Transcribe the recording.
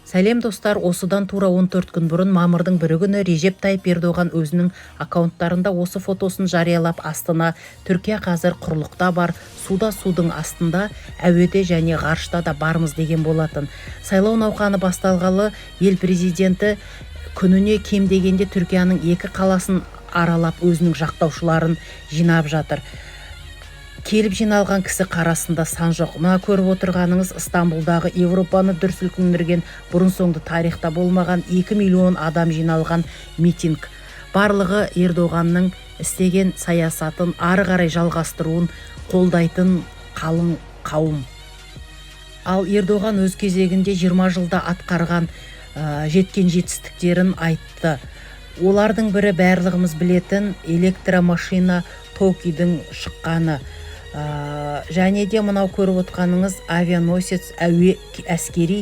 Сәлем достар, осыдан тура 14 күн бұрын мамырдың 1 күні Режеп Тайып Ердоған өзінің аккаунттарында осы фотосын жариялап, астына Түркия қазір құрлықта бар, суда судың астында, әуеде және ғарышта да бармыз деген болатын. Сайлау науқаны басталғалы ел президенті күніне кем дегенде Түркияның 2 қаласын аралап өзінің жақтаушыларын жинап жатыр. Келіп жиналған кісі қарасында сан жоқ. Мына көріп отырғаныңыз Стамбулдағы Европаны дүр сілкіндірген бұрын соңды тарихта болмаған 2 миллион адам жиналған митинг. Барлығы Ердоғанның істеген саясатын ары қарай жалғастыруын қолдайтын қалың қауым. Ал Ердоған өз кезегінде 20 жылда атқарған жеткен жетістіктерін айтты. Олардың бірі барлығымыз білетін электромашина Токидің шыққаны. Және де мынау көріп отқаныңыз авианосец әскери